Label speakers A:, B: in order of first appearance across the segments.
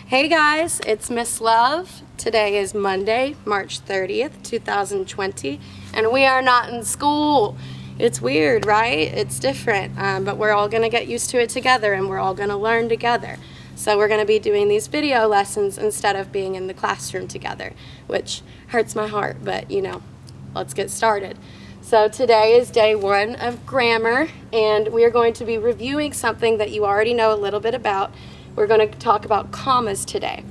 A: Hey guys, it's Miss Love. Today is Monday, March 30th, 2020, and we are not in school. It's weird, right? It's different, but we're all going to get used to it together and we're all going to learn together. So we're going to be doing these video lessons instead of being in the classroom together, which hurts my heart, but you know, let's get started. So today is day one of grammar, and we are going to be reviewing something that you already know a little bit about. We're going to talk about commas today.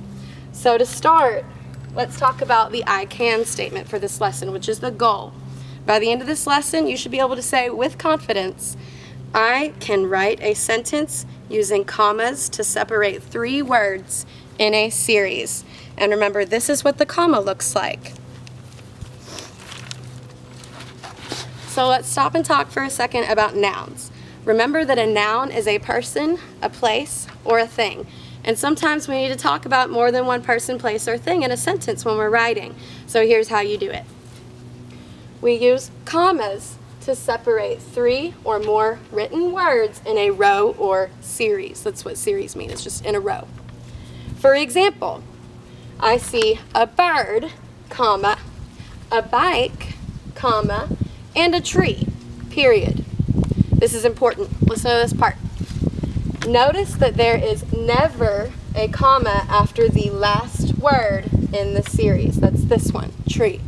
A: So to start, let's talk about the I can statement for this lesson, which is the goal. By the end of this lesson, you should be able to say with confidence, I can write a sentence using commas to separate 3 words in a series. And remember, this is what the comma looks like. So let's stop and talk for a second about nouns. Remember that a noun is a person, a place, or a thing. And sometimes we need to talk about more than one person, place, or thing in a sentence when we're writing. So here's how you do it. We use commas to separate 3 or more written words in a row or series. That's what series means, it's just in a row. For example, I see a bird, comma, a bike, comma, and a tree, period. This is important. Listen to this part. Notice that there is never a comma after the last word in the series. That's this one, tree.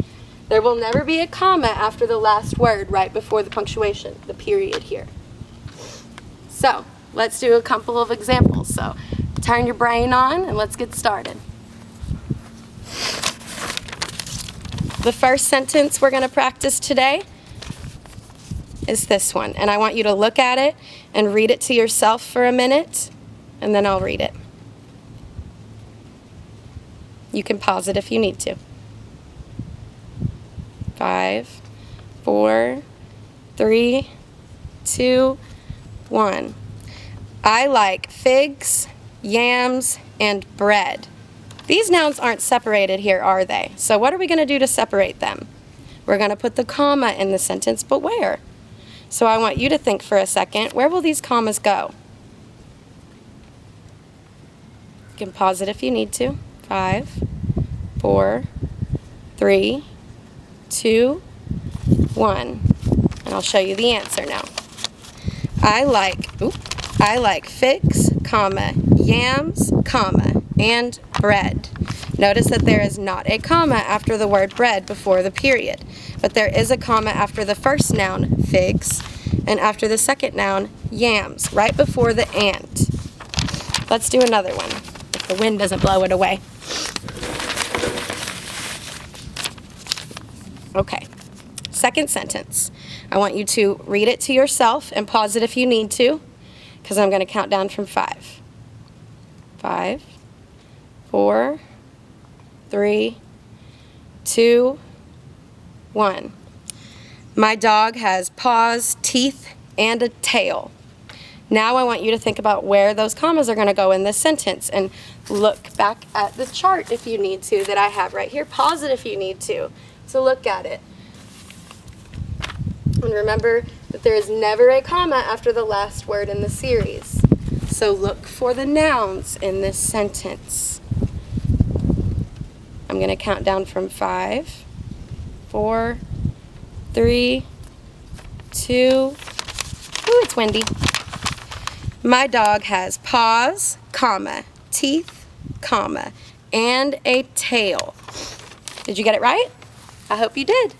A: There will never be a comma after the last word right before the punctuation, the period here. So, let's do a couple of examples. So, turn your brain on and let's get started. The first sentence we're going to practice today is this one, and I want you to look at it and read it to yourself for a minute, and then I'll read it. You can pause it if you need to. 5, 4, 3, 2, 1. I like figs, yams, and bread. These nouns aren't separated here, are they? So what are we going to do to separate them? We're going to put the comma in the sentence, but where? So I want you to think for a second, where will these commas go? You can pause it if you need to. 5, 4, 3, 2, 1. And I'll show you the answer now. I like figs, comma, yams, comma, and bread. Notice that there is not a comma after the word bread before the period, but there is a comma after the first noun, figs, and after the second noun, yams, right before the and. Let's do another one, if the wind doesn't blow it away. Okay, second sentence. I want you to read it to yourself and pause it if you need to, because I'm going to count down from 5. 5, 4, 3, 2, 1. My dog has paws, teeth, and a tail. Now I want you to think about where those commas are going to go in this sentence, and look back at the chart if you need to that I have right here. Pause it if you need to look at it. And remember that there is never a comma after the last word in the series. So look for the nouns in this sentence. I'm going to count down from 5, 4, 3, 2, ooh, it's windy. My dog has paws, comma, teeth, comma, and a tail. Did you get it right? I hope you did.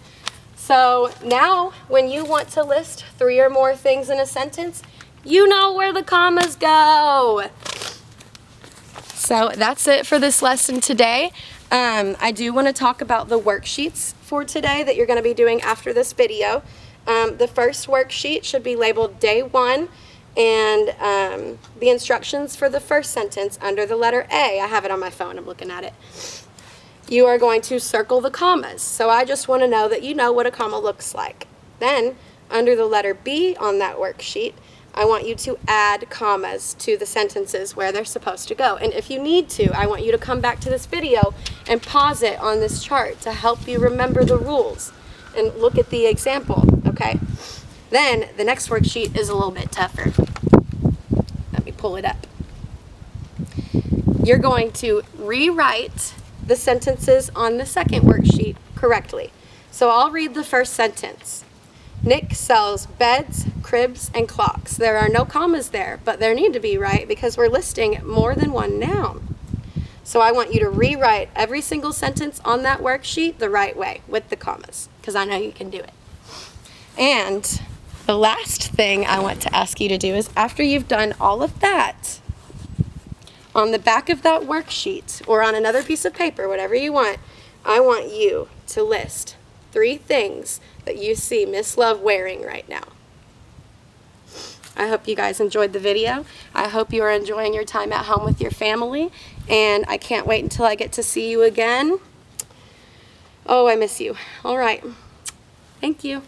A: So now, when you want to list 3 or more things in a sentence, you know where the commas go. So that's it for this lesson today. I do want to talk about the worksheets for today that you're going to be doing after this video. The first worksheet should be labeled Day 1, and the instructions for the first sentence under the letter A. I have it on my phone, I'm looking at it. You are going to circle the commas. So I just want to know that you know what a comma looks like. Then, under the letter B on that worksheet, I want you to add commas to the sentences where they're supposed to go. And if you need to, I want you to come back to this video and pause it on this chart to help you remember the rules and look at the example, okay? Then the next worksheet is a little bit tougher. Let me pull it up. you're going to rewrite the sentences on the second worksheet correctly. So I'll read the first sentence. Nick sells beds, cribs, and clocks. There are no commas there, but there need to be, right? Because we're listing more than one noun. So I want you to rewrite every single sentence on that worksheet the right way with the commas, because I know you can do it. And the last thing I want to ask you to do is, after you've done all of that, on the back of that worksheet or on another piece of paper, whatever you want, I want you to list 3 things that you see Miss Love wearing right now. I hope you guys enjoyed the video. I hope you are enjoying your time at home with your family, and I can't wait until I get to see you again. Oh, I miss you. All right. Thank you.